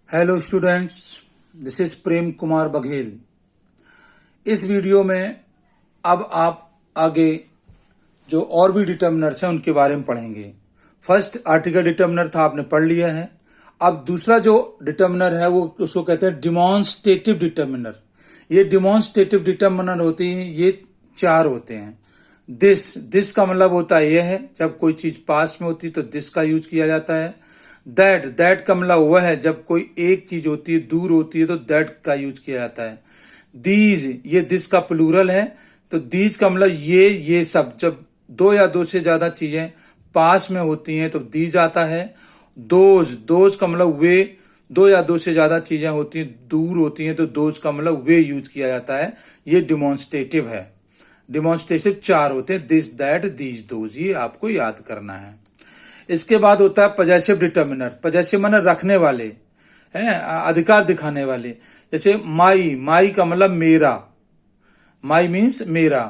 Hello students, this is Prem Kumar Baghel. इस video में अब आप आगे जो और भी डिटर्मिनर्स हैं उनके बारे में पढ़ेंगे। फर्स्ट आर्टिकल डिटर्मिनर था, आपने पढ़ लिया है। अब दूसरा जो डिटर्मिनर है वो उसको कहते हैं डिमॉन्स्ट्रेटिव डिटर्मिनर। ये डिमॉन्स्ट्रेटिव डिटर्मिनर होते हैं, ये 4 होते हैं। दिस का मतलब होता है यह है, जब कोई चीज पास में होती है तो दिस का यूज किया जाता है। दैट का मतलब वह है, जब कोई एक चीज होती है दूर होती है तो दैट का यूज किया जाता है। दीज, ये दिस का प्लूरल है, तो दीज का मतलब ये सब। जब 2 या 2 से ज्यादा चीजें पास में होती हैं तो दीज आता है। दोज का मतलब वे, 2 या 2 से ज्यादा चीजें होती हैं दूर होती हैं तो दोज का मतलब वे यूज किया जाता है। ये डिमॉन्स्ट्रेटिव है। डिमॉन्स्ट्रेटिव 4 होते हैं, दिस दैट दीज दोज, ये आपको याद करना है। इसके बाद होता है पजेसिव डिटर्मिनर। पजेसिव माने रखने वाले हैं, अधिकार दिखाने वाले। जैसे माई का मतलब मेरा, माई मीन्स मेरा।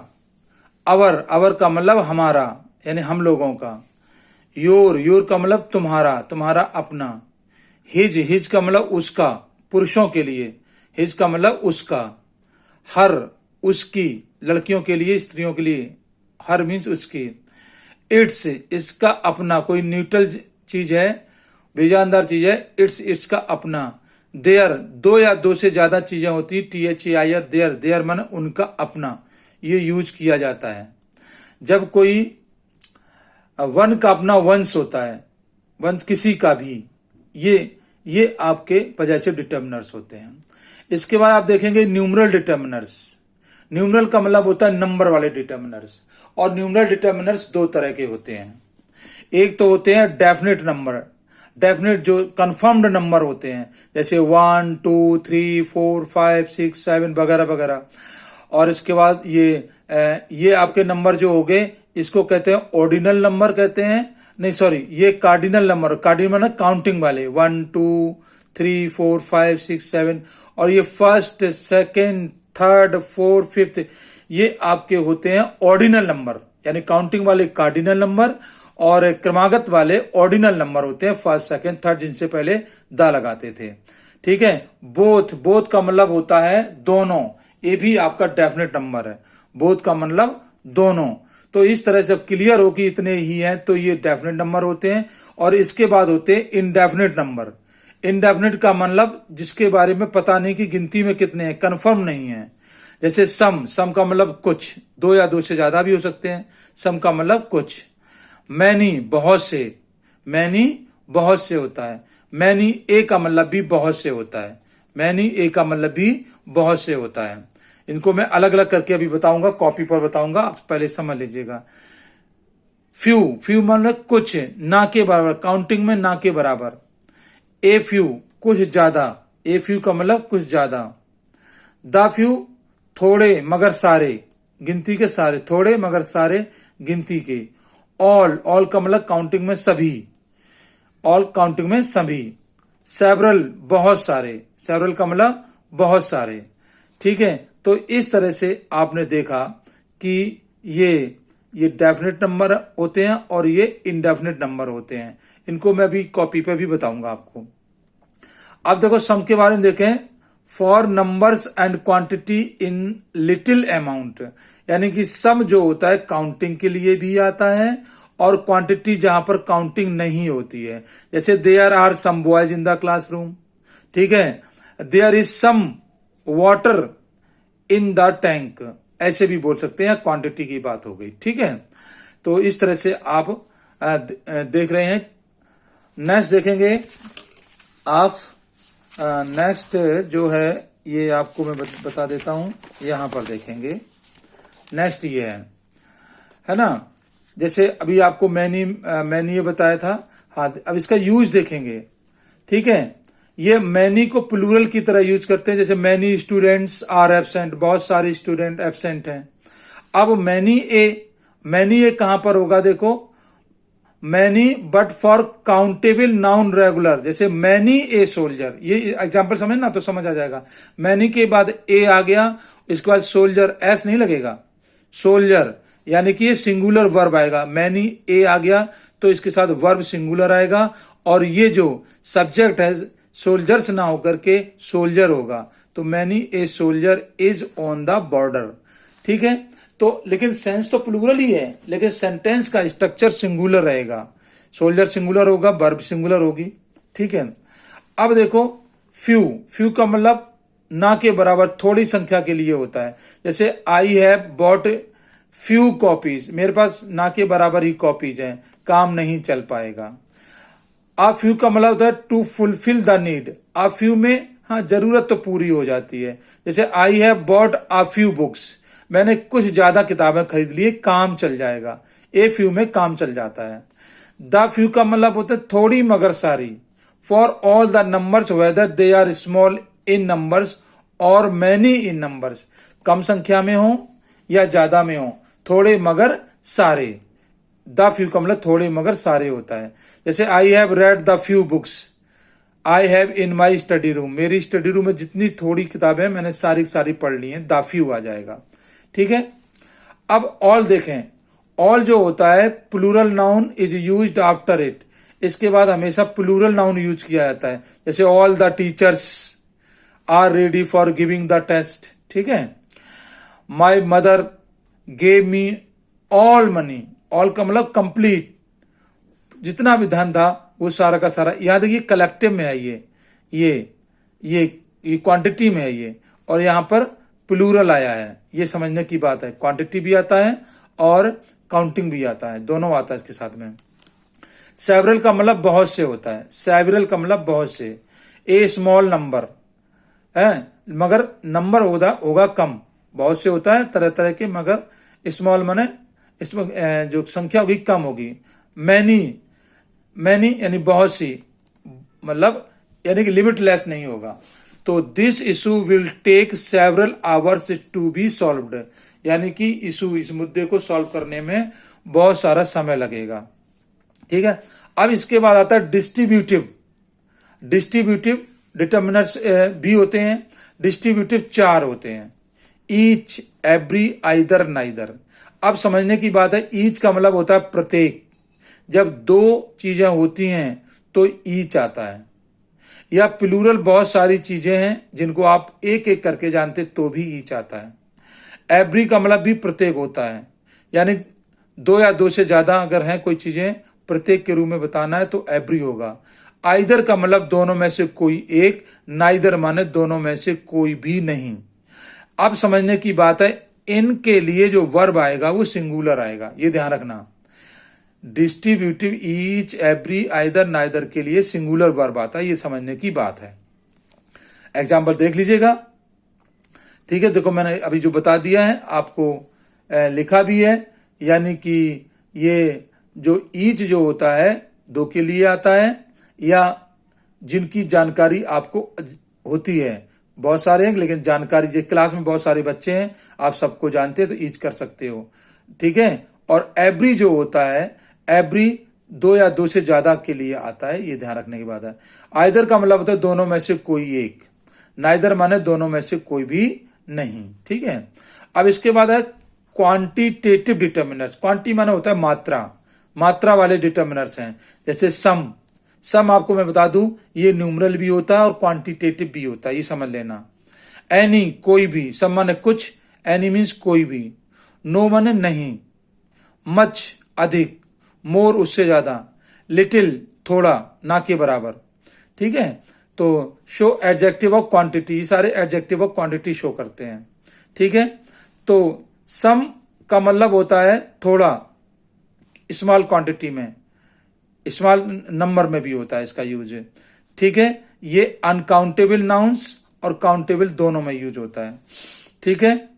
अवर का मतलब हमारा, यानी हम लोगों का। योर का मतलब तुम्हारा अपना। हिज का मतलब उसका, पुरुषों के लिए हिज का मतलब उसका। हर, उसकी, लड़कियों के लिए, स्त्रियों के लिए। हर मीन्स उसकी। इट्स, इसका अपना, कोई न्यूट्रल चीज है, बेजानदार चीज है, इट्स का अपना। देयर, 2 या 2 से ज्यादा चीजें होती, THEIR, देयर माने उनका अपना, ये यूज किया जाता है। जब कोई वन का अपना वंश होता है, वंश किसी का भी, ये आपके पजेसिव डिटर्मिनर्स होते हैं। इसके बाद आप देखेंगे न्यूमरल डिटर्मिनर्स। न्यूमरल का मतलब होता है नंबर वाले डिटर्मिनर्स। और न्यूमरल डिटर्मिनर्स 2 तरह के होते हैं। एक तो होते हैं डेफिनेट नंबर, डेफिनेट जो कंफर्म्ड नंबर होते हैं, जैसे 1 2 3 4 5 6 7 वगैरह वगैरह। और इसके बाद ये आपके नंबर जो हो गए, इसको कहते हैं ऑर्डिनल नंबर कहते हैं। नहीं सॉरी, ये कार्डिनल नंबर, कार्डिनल मतलब काउंटिंग वाले, 1 2 3 4 5 6 7। और ये first, second, third, fourth, fifth, ये आपके होते हैं ऑर्डिनल नंबर, यानी काउंटिंग वाले कार्डिनल नंबर और क्रमागत वाले ऑर्डिनल नंबर होते हैं, फर्स्ट, सेकंड, थर्ड, जिनसे पहले दा लगाते थे। ठीक है। बोथ का मतलब होता है दोनों, ये भी आपका डेफिनेट नंबर है। बोथ का मतलब दोनों। तो इस तरह से क्लियर हो कि इतने ही हैं तो ये डेफिनेट नंबर होते हैं। और इसके बाद होते हैं इनडेफिनेट नंबर। इनडेफिनेट का मतलब जिसके बारे में पता नहीं कि गिनती में कितने हैं, कंफर्म नहीं है। जैसे सम का मतलब कुछ, 2 या 2 से ज्यादा भी हो सकते हैं। सम का मतलब कुछ। मैनी, बहुत से, मैनी बहुत से होता है। मैनी ए का मतलब भी बहुत से होता है। मैनी ए का मतलब भी बहुत से होता है। इनको मैं अलग अलग करके अभी बताऊंगा, कॉपी पर बताऊंगा, आप पहले समझ लीजिएगा। फ्यू मतलब कुछ, ना के बराबर, काउंटिंग में ना के बराबर। ए फ्यू, कुछ ज्यादा, ए फ्यू का मतलब कुछ ज्यादा। द फ्यू, थोड़े मगर सारे, गिनती के सारे, थोड़े मगर सारे गिनती के। ऑल का मतलब काउंटिंग में सभी, ऑल काउंटिंग में सभी। सेवरल, बहुत सारे, सेवरल का मतलब बहुत सारे। ठीक है। तो इस तरह से आपने देखा कि ये डेफिनेट नंबर होते हैं और ये इनडेफिनेट नंबर होते हैं। इनको मैं अभी कॉपी पे भी बताऊंगा आपको। अब देखो सम के बारे में देखें। For numbers and quantity in little amount, यानी कि सम जो होता है काउंटिंग के लिए भी आता है और क्वांटिटी जहां पर काउंटिंग नहीं होती है। जैसे there are some boys in the classroom. ठीक है। There is some water in the tank, ऐसे भी बोल सकते हैं, क्वांटिटी की बात हो गई। ठीक है। तो इस तरह से आप देख रहे हैं। नेक्स्ट देखेंगे आप। नेक्स्ट जो है ये आपको मैं बता देता हूं, यहां पर देखेंगे। नेक्स्ट ये है ना। जैसे अभी आपको मैंने ये बताया था। हाँ, अब इसका यूज देखेंगे। ठीक है। ये मैनी को प्लूरल की तरह यूज करते हैं। जैसे मैनी स्टूडेंट्स आर एब्सेंट, बहुत सारे स्टूडेंट एब्सेंट हैं। अब मैनी ए कहां पर होगा, देखो। Many but for countable noun regular, जैसे मैनी ए सोल्जर, ये एग्जांपल समझ ना तो समझ आ जाएगा। मैनी के बाद ए आ गया, इसके बाद सोल्जर, एस नहीं लगेगा, सोल्जर, यानी कि ये सिंगुलर वर्ब आएगा। मैनी ए आ गया तो इसके साथ वर्ब सिंगुलर आएगा। और ये जो सब्जेक्ट है सोल्जर्स ना होकर के सोल्जर होगा, तो many a soldier is on the border. ठीक है, तो लेकिन सेंस तो प्लूरल ही है, लेकिन सेंटेंस का स्ट्रक्चर सिंगुलर रहेगा। सोल्जर सिंगुलर होगा, वर्ब सिंगुलर होगी। ठीक है, अब देखो फ्यू, फ्यू का मतलब ना के बराबर, थोड़ी संख्या के लिए होता है। जैसे I have bot few copies, मेरे पास ना के बराबर ही कॉपीज हैं, काम नहीं चल पाएगा। आ फ्यू का मतलब होता है to fulfil the need. A few में हाँ जरूरत तो पूरी हो जाती है। जैसे I have bought a few books, मैंने कुछ ज्यादा किताबें खरीद ली, काम चल जाएगा। ए फ्यू में काम चल जाता है। द फ्यू का मतलब होता है थोड़ी मगर सारी। For all the numbers whether they are small in numbers और मैनी इन नंबर्स, कम संख्या में हो या ज्यादा में हो, थोड़े मगर सारे। द फ्यू का मतलब थोड़े मगर सारे होता है। जैसे I have read the few books I have in my study room, मेरी स्टडी रूम में जितनी थोड़ी किताबें मैंने सारी सारी पढ़ ली हैं, द फ्यू आ जाएगा। ठीक है, अब ऑल देखें। ऑल जो होता है plural noun is used after it, इसके बाद हमेशा प्लूरल नाउन यूज किया जाता है। जैसे all the teachers are ready for giving the test. ठीक है, my mother gave me all money, all का मतलब कंप्लीट, जितना भी धन था वो सारा का सारा। याद देखिए कलेक्टिव में है ये क्वांटिटी में है ये, और यहां पर प्लूरल आया है, ये समझने की बात है। क्वांटिटी भी आता है और काउंटिंग भी आता है, दोनों आता है इसके साथ में। सेवरल का मतलब बहुत से होता है, सेवरल का मतलब बहुत से। ए स्मॉल नंबर है, मगर नंबर होगा कम, बहुत से होता है तरह तरह के, मगर स्मॉल माने इसमें जो संख्या होगी कम होगी। मैनी, मैनी यानी बहुत सी, मतलब यानी कि लिमिटलेस नहीं होगा। तो this issue will take several hours to be solved, यानी कि इशू, इस मुद्दे को सॉल्व करने में बहुत सारा समय लगेगा। ठीक है, अब इसके बाद आता है डिस्ट्रीब्यूटिव। डिस्ट्रीब्यूटिव डिटर्मिनर्स भी होते हैं, डिस्ट्रीब्यूटिव 4 होते हैं। Each, every, either, neither. अब समझने की बात है, ईच का मतलब होता है प्रत्येक। जब 2 चीजें होती हैं तो ईच आता है। या प्लूरल बहुत सारी चीजें हैं जिनको आप एक एक करके जानते तो भी ईच आता है। एवरी का मतलब भी प्रत्येक होता है, यानी 2 या 2 से ज्यादा अगर हैं कोई चीजें प्रत्येक के रूप में बताना है तो एवरी होगा। आइदर का मतलब दोनों में से कोई एक, नाइदर माने दोनों में से कोई भी नहीं। अब समझने की बात है, इनके लिए जो वर्ब आएगा वो सिंगुलर आएगा, ये ध्यान रखना। Distributive each, every, either, neither के लिए सिंगुलर वर्ब आता है, ये समझने की बात है। एग्जाम्पल देख लीजिएगा। ठीक है, देखो मैंने अभी जो बता दिया है आपको लिखा भी है, यानी कि ये जो ईच जो होता है 2 के लिए आता है, या जिनकी जानकारी आपको होती है। बहुत सारे हैं लेकिन जानकारी, जो क्लास में बहुत सारे बच्चे हैं आप सबको जानते हैं तो ईच कर सकते हो। ठीक है, और एवरी जो होता है, एवरी 2 या 2 से ज्यादा के लिए आता है, ये ध्यान रखने की बात है। आइदर का मतलब होता है दोनों में से कोई एक, नाइदर माने दोनों में से कोई भी नहीं। ठीक है, अब इसके बाद है क्वांटिटेटिव डिटर्मिनर्स। क्वांटी माने होता है मात्रा, मात्रा वाले डिटर्मिनर्स हैं। जैसे सम, सम आपको मैं बता दूं ये न्यूमरल भी होता है और क्वांटिटेटिव भी होता है, ये समझ लेना। एनी कोई भी, सम माने कुछ, एनी मीन्स कोई भी। नो माने नहीं, मच अधिक, मोर उससे ज्यादा, लिटिल थोड़ा, ना के बराबर। ठीक है, तो शो एडजेक्टिव ऑफ क्वांटिटी, ये सारे एडजेक्टिव ऑफ क्वांटिटी शो करते हैं। ठीक है, तो सम का मतलब होता है थोड़ा, स्मॉल क्वांटिटी में, स्मॉल नंबर में भी होता है इसका यूज। ठीक है, ये अनकाउंटेबल नाउन्स और काउंटेबल दोनों में यूज होता है। ठीक है,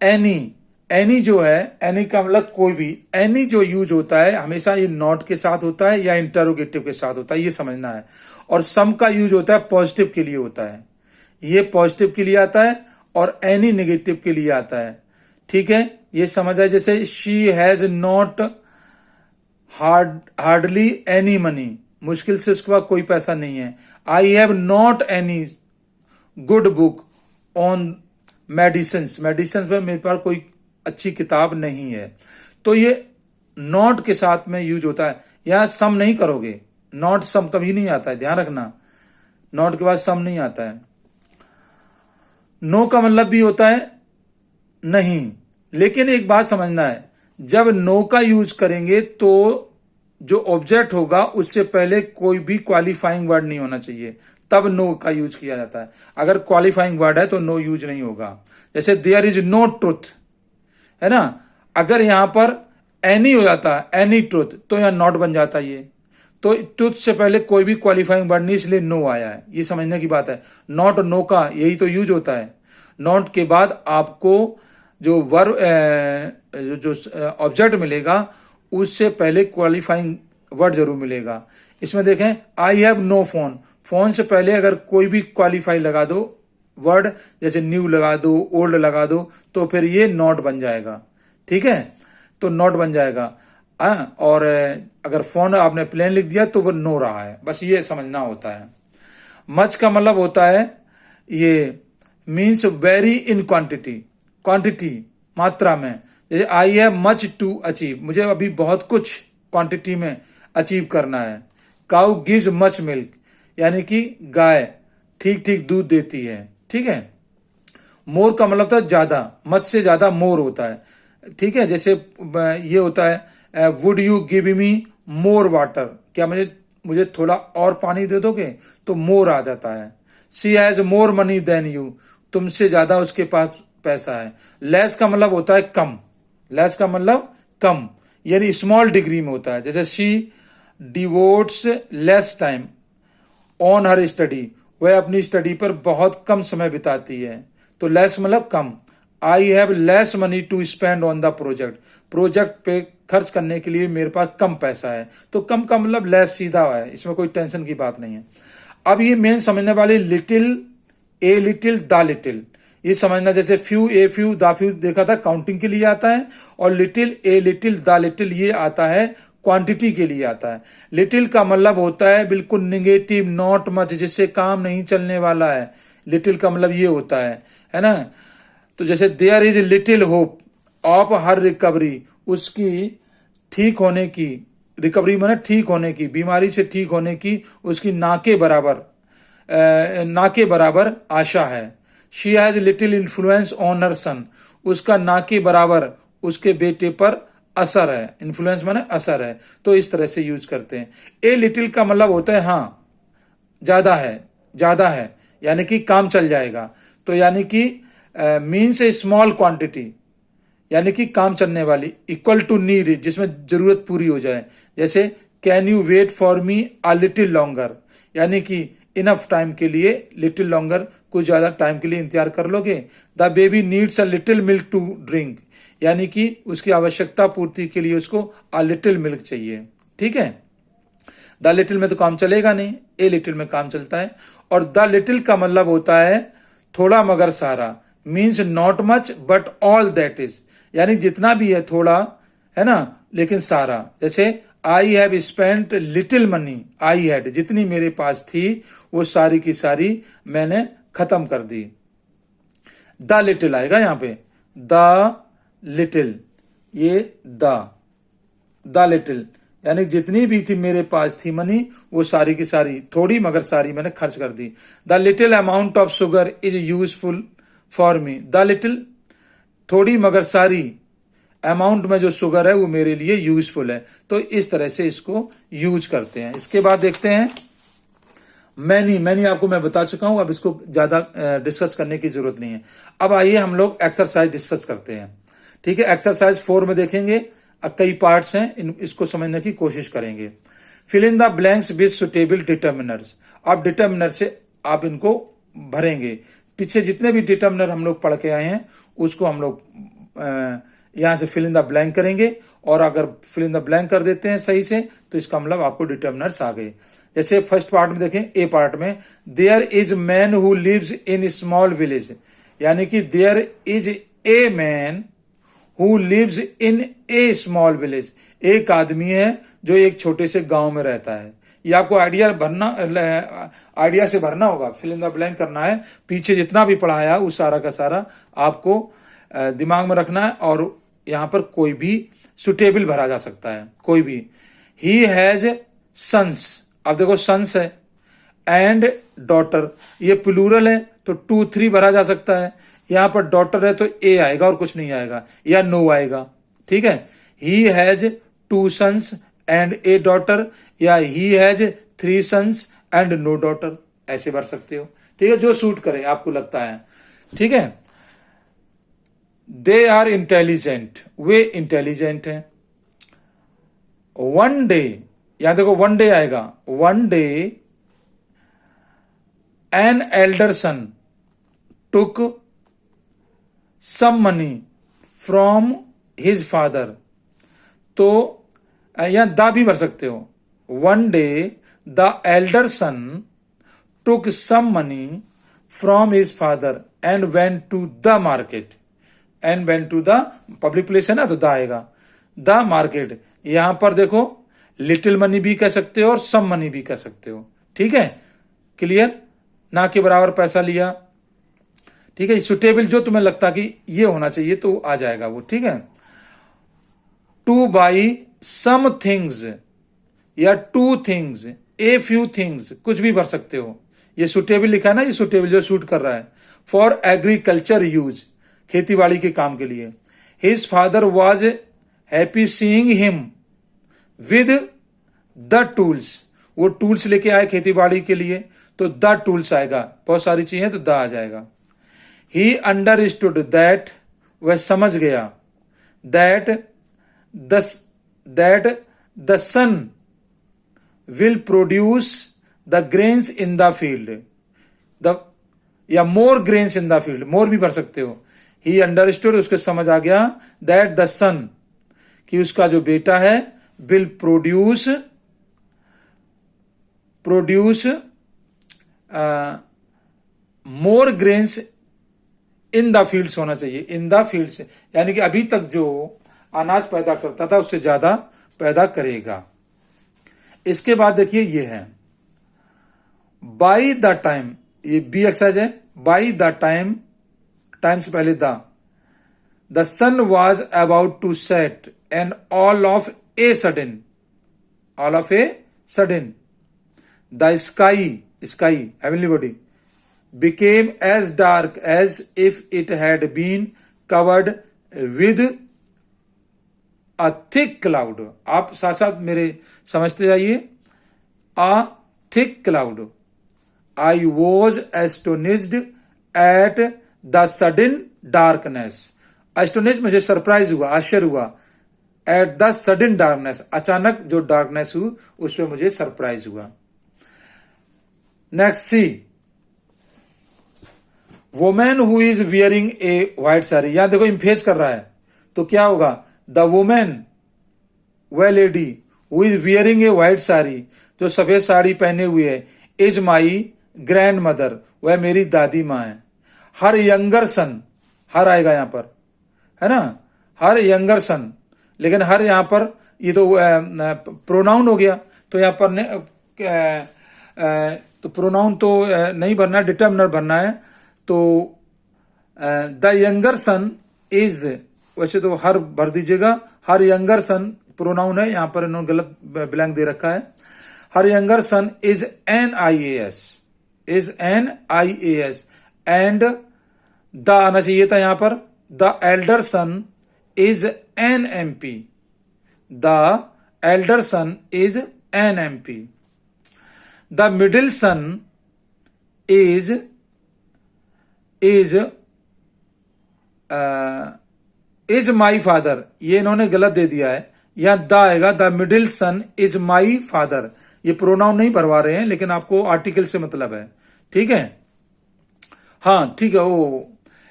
एनी, एनी जो है, एनी का मतलब कोई भी। एनी जो यूज होता है हमेशा ये नॉट के साथ होता है या इंटरोगेटिव के साथ होता है, ये समझना है। और सम का यूज होता है पॉजिटिव के लिए होता है, ये पॉजिटिव के लिए आता है, और एनी नेगेटिव के लिए आता है। ठीक है, ये समझ आए। जैसे she has not hardly any money, मुश्किल से उसके पास कोई पैसा नहीं है। I have not any good book on medicine, medicine में मेरे पास कोई अच्छी किताब नहीं है। तो ये नॉट के साथ में यूज होता है, यहां सम नहीं करोगे, नॉट सम कभी नहीं आता है, ध्यान रखना। नॉट के बाद सम नहीं आता है। नो का मतलब भी होता है नहीं, लेकिन एक बात समझना है, जब नो का यूज करेंगे तो जो ऑब्जेक्ट होगा उससे पहले कोई भी क्वालिफाइंग वर्ड नहीं होना चाहिए, तब नो का यूज किया जाता है। अगर क्वालिफाइंग वर्ड है तो नो यूज नहीं होगा। जैसे देयर इज नो ट्रुथ, है ना, अगर यहां पर एनी हो जाता, एनी ट्रुथ, तो यहां नॉट बन जाता ये। तो ट्रुथ से पहले कोई भी क्वालिफाइंग वर्ड नहीं, इसलिए नो आया है, ये समझने की बात है। नॉट और नो का यही तो यूज होता है। नॉट के बाद आपको जो वर्ब जो ऑब्जेक्ट मिलेगा उससे पहले क्वालिफाइंग वर्ड जरूर मिलेगा। इसमें देखें, I have no phone, phone से पहले अगर कोई भी क्वालिफाई लगा दो वर्ड, जैसे न्यू लगा दो, ओल्ड लगा दो, तो फिर ये नॉट बन जाएगा। ठीक है, तो नॉट बन जाएगा। और अगर फोन आपने प्लेन लिख दिया तो वो नो रहा है, बस ये समझना होता है। मच का मतलब होता है, ये means very in quantity, quantity मात्रा में। जैसे I have much to achieve, मुझे अभी बहुत कुछ क्वांटिटी में अचीव करना है। काउ गिव्स मच मिल्क, यानी कि गाय ठीक ठीक दूध देती है। ठीक है, मोर का मतलब था ज्यादा, मच से ज्यादा मोर होता है। ठीक है, जैसे ये होता है would you give me more water, क्या मुझे थोड़ा और पानी दे दोगे, तो मोर आ जाता है। She has more money than you, तुमसे ज्यादा उसके पास पैसा है। लेस का मतलब होता है कम, लेस का मतलब कम, यानी स्मॉल डिग्री में होता है। जैसे she devotees less time on her study, वह अपनी स्टडी पर बहुत कम समय बिताती है। तो लेस मतलब कम। I have less money to spend on the project, project पे खर्च करने के लिए मेरे पास कम पैसा है। तो कम का मतलब लेस सीधा है, इसमें कोई टेंशन की बात नहीं है। अब ये मेन समझने वाले little, a little, the little, ये समझना। जैसे few, a few, the few देखा था काउंटिंग के लिए आता है, और little, a little, the little ये आता है क्वांटिटी के लिए आता है। लिटिल का मतलब होता है बिल्कुल निगेटिव, नॉट मच, जिससे काम नहीं चलने वाला है। लिटिल का मतलब ये होता है ना। तो जैसे there is little hope of her recovery, उसकी ठीक होने की, रिकवरी माने ठीक होने की, बीमारी से ठीक होने की उसकी ना के बराबर आशा है। She has little influence on her son, उसका ना के बराबर उसके बेटे पर असर है। इन्फ्लुएंस माने असर है, तो इस तरह से यूज करते हैं। ए लिटिल का मतलब होता है हाँ ज्यादा है, ज्यादा है, यानी कि काम चल जाएगा। तो यानी कि मीन्स ए स्मॉल क्वांटिटी, यानी कि काम चलने वाली। इक्वल टू नीड, जिसमें जरूरत पूरी हो जाए। जैसे can you wait for me a little longer, यानी कि इनफ टाइम के लिए, लिटिल लॉन्गर कुछ ज्यादा टाइम के लिए इंतजार कर लोगे। The baby needs a little milk to drink, यानी कि उसकी आवश्यकता पूर्ति के लिए उसको अ लिटिल मिल्क चाहिए। ठीक है, द लिटिल में तो काम चलेगा नहीं, ए लिटिल में काम चलता है। और द लिटिल का मतलब होता है थोड़ा मगर सारा, means not much but all that is, यानी जितना भी है थोड़ा, है ना, लेकिन सारा। जैसे I have spent little money, I had, जितनी मेरे पास थी वो सारी की सारी मैंने खत्म कर दी। द लिटिल आएगा यहां पे, द लिटिल, ये द लिटिल, यानी जितनी भी थी मेरे पास थी मनी, वो सारी की सारी, थोड़ी मगर सारी मैंने खर्च कर दी। The little amount of sugar is useful for me, the little थोड़ी मगर सारी अमाउंट में जो शुगर है वो मेरे लिए यूजफुल है। तो इस तरह से इसको यूज करते हैं। इसके बाद देखते हैं मैनी आपको मैं बता चुका हूं, अब इसको ज्यादा डिस्कस करने की जरूरत नहीं है। अब आइए हम लोग एक्सरसाइज डिस्कस करते हैं। ठीक है, एक्सरसाइज 4 में देखेंगे, कई पार्ट्स हैं, इसको समझने की कोशिश करेंगे। Fill in the blanks with suitable determiners, अब डिटर्मिनर से आप इनको भरेंगे। पीछे जितने भी डिटर्मिनर हम लोग पढ़ के आए हैं उसको हम लोग यहां से फिल इन द ब्लैंक करेंगे, और अगर फिल इन द ब्लैंक कर देते हैं सही से तो इसका मतलब आपको डिटर्मिनर्स आ गए। जैसे फर्स्ट पार्ट में देखें, ए पार्ट में, there is man who lives in small village, यानी कि there is a man who lives in a small village, एक आदमी है जो एक छोटे से गांव में रहता है। ये आपको आइडिया से भरना होगा, फिल इन द ब्लैंक करना है। पीछे जितना भी पढ़ाया उस सारा का सारा आपको दिमाग में रखना है, और यहां पर कोई भी सुटेबल भरा जा सकता है, कोई भी। ही हैज सन्स, अब देखो सन्स है, एंड डॉटर, ये प्लूरल है तो 2 3 भरा जा सकता है। यहां पर डॉटर है तो ए आएगा और कुछ नहीं आएगा, या नो आएगा। ठीक है, he has 2 sons and a daughter, या he has 3 sons and no daughter, ऐसे भर सकते हो। ठीक है, जो सूट करे आपको लगता है। ठीक है, दे आर इंटेलिजेंट, वे इंटेलिजेंट हैं। वन डे, यहां देखो वन डे आएगा, one day an elder son took some money from his father, तो यहां द भी भर सकते हो। One day the elder son took some money from his father and went to the market, and went to the public place है ना, तो the आएगा। द मार्केट, यहां पर देखो लिटिल मनी भी कह सकते हो और सम मनी भी कह सकते हो। ठीक है, क्लियर, ना के बराबर पैसा लिया। ठीक है, सुटेबल जो तुम्हें लगता कि ये होना चाहिए तो आ जाएगा वो। ठीक है, टू बाई सम थिंग्स या 2 थिंग्स, ए फ्यू थिंग्स, कुछ भी भर सकते हो। ये सुटेबल लिखा है ना, ये सुटेबल जो सूट कर रहा है। फॉर एग्रीकल्चर यूज, खेती बाड़ी के काम के लिए। His father was happy seeing him with the tools, वो टूल्स लेके आए खेती बाड़ी के लिए, तो द टूल्स आएगा। बहुत सारी चीजें तो द आ जाएगा। ही अंडरस्टूड दैट, वह समझ गया, that the sun will produce the grains in the field, the या more grains in the field, more भी भर सकते हो। ही अंडरस्टूड, उसको समझ आ गया, दैट द सन, कि उसका जो बेटा है, will produce more grains in the fields होना चाहिए, इन द फील्ड्स, यानी कि अभी तक जो अनाज पैदा करता था उससे ज्यादा पैदा करेगा। इसके बाद देखिए ये है बाई द टाइम, ये बी एक्सरसाइज है। बाई द टाइम, टाइम से पहले the sun was about to set and all of a sudden, all of a sudden the sky heavenly body became as dark as if it had been covered with a thick cloud। आप साथ साथ मेरे समझते जाइए। a thick cloud, I was astonished at the sudden darkness, astonished मुझे surprise हुआ, आश्चर्य हुआ। at the sudden darkness, अचानक जो डार्कनेस हुई उस पर मुझे सरप्राइज हुआ। Next C, women who is wearing a white sari, यहां देखो इम्फेज कर रहा है, तो क्या होगा, द वुमेन, वह lady, who is wearing a white sari, जो सफेद साड़ी पहने हुए है, इज माई ग्रैंड मदर, वह मेरी दादी माँ है। हर यंगर सन, हर आएगा यहां पर, है ना, हर यंगर सन, लेकिन हर यहां पर ये तो प्रोनाउन हो गया, तो यहां पर तो प्रोनाउन तो नहीं भरना, डिटर्मिनर भरना है। तो द यंगर सन इज, वैसे तो हर भर दीजिएगा, हर यंगर सन प्रोनाउन है, यहां पर इन्होंने गलत ब्लैंक दे रखा है। Her younger son is an IAS, is an IAS, and the आना चाहिए था यहां पर, the elder son is an MP, the elder son is an MP, the middle son is my father, ये इन्होंने गलत दे दिया है, यहां द आएगा, the middle son is my father. ये प्रोनाउन नहीं भरवा रहे हैं, लेकिन आपको आर्टिकल से मतलब है। ठीक है, हाँ ठीक है, वो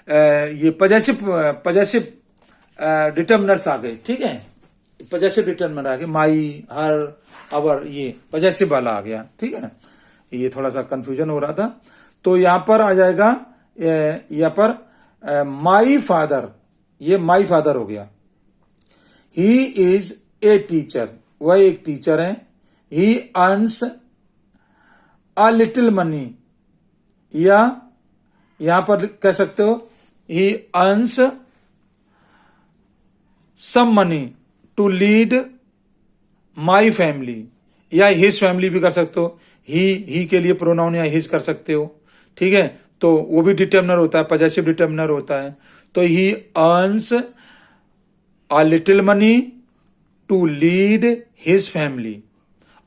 ये पजेसिव डिटर्मिनर्स आ गए। ठीक है, पजेसिव डिटर्मिनर आ गए, माई, हर, अवर, ये पजेसिव वाला आ गया। ठीक है, ये थोड़ा सा कंफ्यूजन हो रहा था। तो यहां पर आ जाएगा, यहां पर माई फादर, ये माई फादर हो गया। ही इज ए टीचर, वह एक टीचर है। He earns a little money, या यहां पर कह सकते हो he earns some money to lead my family या हिज फैमिली भी कर सकते हो, ही के लिए प्रोनाउन या हिज कर सकते हो, ठीक है। तो वो भी डिटर्मिनर होता है, पजेसिव डिटर्मिनर होता है। तो he earns a little money to lead his family,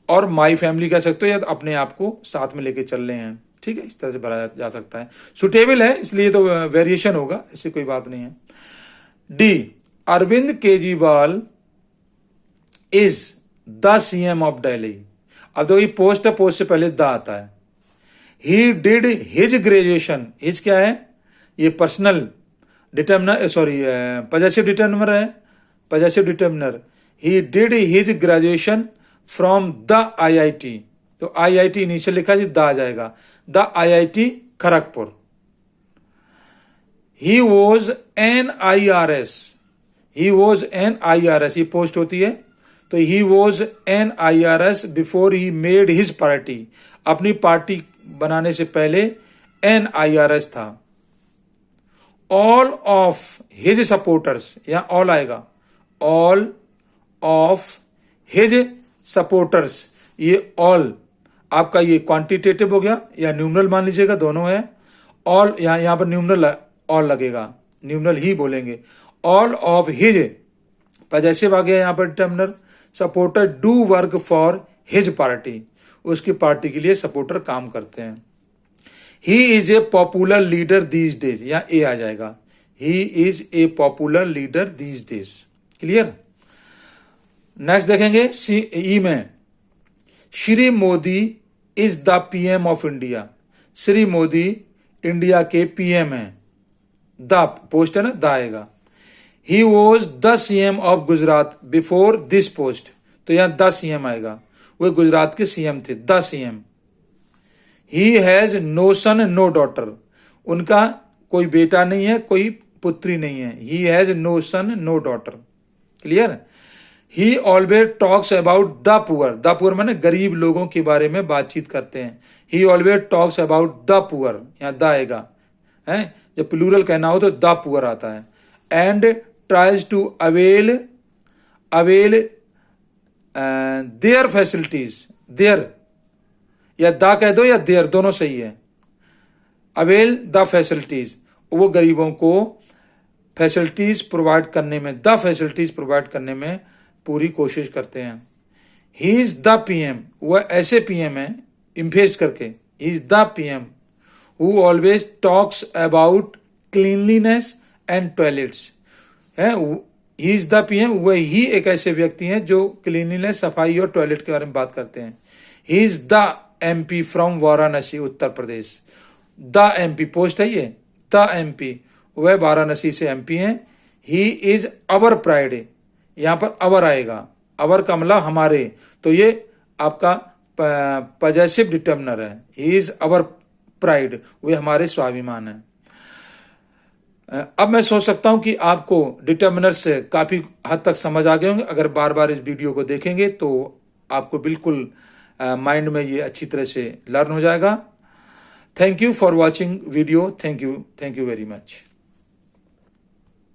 और माई फैमिली कह सकते हो या अपने आप को साथ में लेके चल रहे हैं, ठीक है। इस तरह से भरा जा सकता है, सुटेबल है इसलिए तो वेरिएशन होगा, ऐसी कोई बात नहीं है। D, Arvind Kejriwal is the CM of Delhi. अब तो ये पोस्ट है, पोस्ट से पहले द आता है। He did his graduation, his क्या है, ये personal determiner, sorry possessive determiner है, possessive determiner. He did his graduation from the IIT, तो आईआईटी इनिशियल लिखा जी, द आ जाएगा, the IIT Kharagpur. He was an IRS, he was an IRS, ये पोस्ट होती है। तो he was an IRS before he made his party, अपनी पार्टी बनाने से पहले एन IRS था। ऑल ऑफ हिज सपोर्टर्स, यहां ऑल आएगा, ऑल ऑफ हिज सपोर्टर्स, ये ऑल आपका ये क्वांटिटेटिव हो गया या न्यूमरल मान लीजिएगा, दोनों है। ऑल यहां पर न्यूमरल ऑल लगेगा, न्यूमरल ही बोलेंगे। ऑल ऑफ हिज पजेसिव आ गया यहां पर determiner, supporter do work for his party, उसकी पार्टी के लिए सपोर्टर काम करते हैं। He is a popular leader these days, यहां ए आ जाएगा, he is a popular leader these days. Clear. Next देखेंगे ई में, Shri Modi is the PM of India, Shri Modi India के PM हैं, द पोस्ट है ना, द आएगा। He was the CM of Gujarat before this post, तो यहां द CM आएगा, वो गुजरात के CM थे, the CM। He has no son no daughter, उनका कोई बेटा नहीं है, कोई पुत्री नहीं है। He has no son no daughter. Clear. He always talks about the poor, the poor माने गरीब लोगों के बारे में बातचीत करते हैं। He always talks about the poor, यहां द आएगा, है जब प्लूरल कहना हो तो द पुअर आता है। And tries to avail their facilities, their या द कह दो या देयर, दोनों सही है। अवेल द फैसिलिटीज, वो गरीबों को फैसिलिटीज प्रोवाइड करने में, द फैसिलिटीज प्रोवाइड करने में पूरी कोशिश करते हैं। ही इज द PM, वह ऐसे PM है इम्फेस करके, he is the PM who always talks about cleanliness and toilets है। ही इज द PM, वह ही एक ऐसे व्यक्ति हैं जो क्लीनलीनेस, सफाई और टॉयलेट के बारे में बात करते हैं। ही is the MP from Varanasi, Uttar Pradesh, the MP post है ये, द MP, वह वाराणसी से MP हैं। ही इज अवर प्राइड, यहां पर अवर आएगा, अवर का मतलब हमारे, तो ये आपका पजेसिव डिटर्मिनर है। ही इज अवर प्राइड, वे हमारे स्वाभिमान है। अब मैं सोच सकता हूं कि आपको डिटर्मिनर से काफी हद तक समझ आ गए होंगे। अगर बार बार इस वीडियो को देखेंगे तो आपको बिल्कुल माइंड में ये अच्छी तरह से लर्न हो जाएगा। Thank you for watching video, thank you very much.